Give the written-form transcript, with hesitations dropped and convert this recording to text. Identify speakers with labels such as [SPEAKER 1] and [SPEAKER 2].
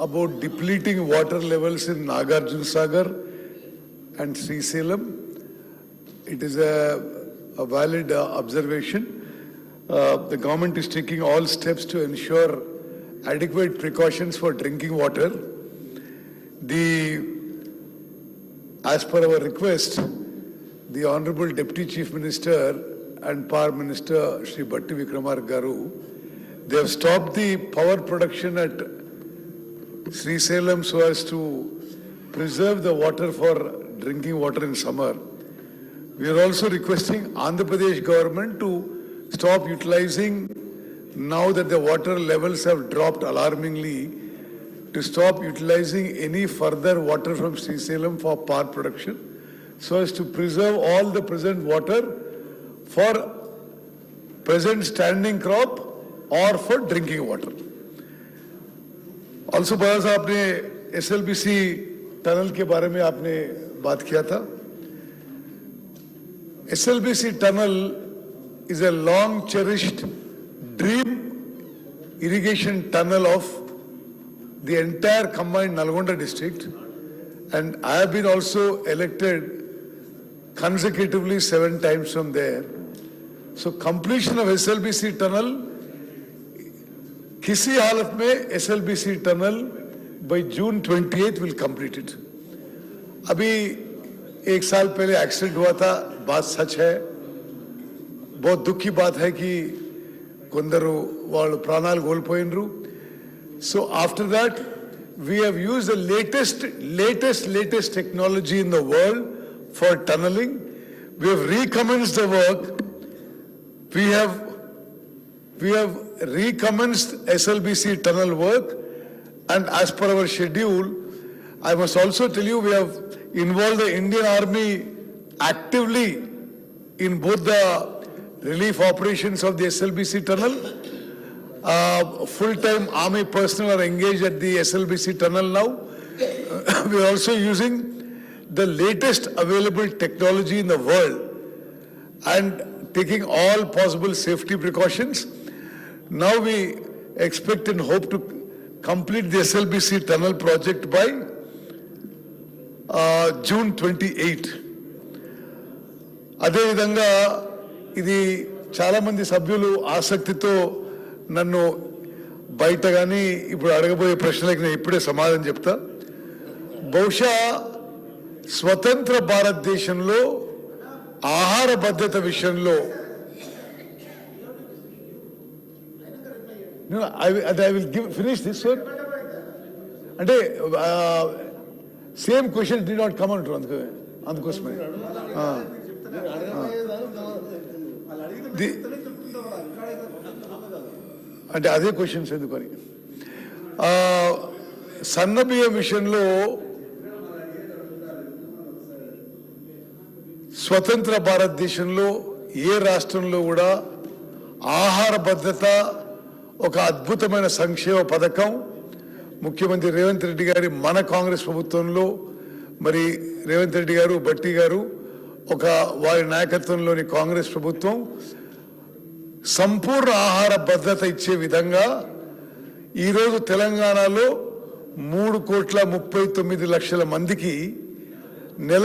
[SPEAKER 1] about depleting water levels in Nagarjuna Sagar and Srisalam. It is a valid observation. The government is taking all steps to ensure adequate precautions for drinking water. As per our request, the Honorable Deputy Chief Minister and Power Minister Shri Bhatti Vikramarka Garu, they have stopped the power production at Srisalam so as to preserve the water for drinking water in summer. We are also requesting Andhra Pradesh government to stop utilizing, now that the water levels have dropped alarmingly, to stop utilizing any further water from Srisalam for power production so as to preserve all the present water for present standing crop or for drinking water. Also, बड़ा सा आपने SLBC tunnel के बारे में आपने बात किया था. SLBC tunnel is a long cherished dream irrigation tunnel of the entire combined Nalgonda district, and I have been also elected consecutively 7 times from there. So completion of SLBC tunnel, किसी हालत में SLBC tunnel by June 28 will complete it. अभी 1 साल पहले accident हुआ था, बात सच है. बहुत दुख की बात है कि కొందరు వాళ్ళు ప్రాణాలు కోల్పోయినరు. So after that, we have used the latest technology in the world for tunneling. We have recommenced the work. We have recommenced SLBC tunnel work, and as per our schedule, I must also tell you, we have involved the Indian Army actively in both the relief operations of the SLBC tunnel. Full-time army personnel are engaged at the SLBC tunnel now. We are also using the latest available technology in the world and taking all possible safety precautions. Now we expect and hope to complete the SLBC tunnel project by June 28. అదే విధంగా ఇది చాలా మంది సభ్యులు ఆసక్తితో నన్ను బయట కానీ ఇప్పుడు అడగబోయే ప్రశ్నలకు నేను ఇప్పుడే సమాధానం చెప్తా. బహుశా స్వతంత్ర భారతదేశంలో ఆహార భద్రత విషయంలో I will finish this, sir. అంటే same question did not come అంటారు, అందుకోసమే. అంటే అదే క్వశ్చన్స్ ఎందుకని. సన్నబియ్యం విషయంలో స్వతంత్ర భారతదేశంలో ఏ రాష్ట్రంలో కూడా ఆహార భద్రత ఒక అద్భుతమైన సంక్షేమ పథకం ముఖ్యమంత్రి రేవంత్ రెడ్డి గారి మన కాంగ్రెస్ ప్రభుత్వంలో, మరి రేవంత్ రెడ్డి గారు, భట్టి గారు, వారి నాయకత్వంలోని కాంగ్రెస్ ప్రభుత్వం సంపూర్ణ ఆహార భద్రత ఇచ్చే విధంగా ఈరోజు తెలంగాణలో 3,39,00,000 మందికి నెల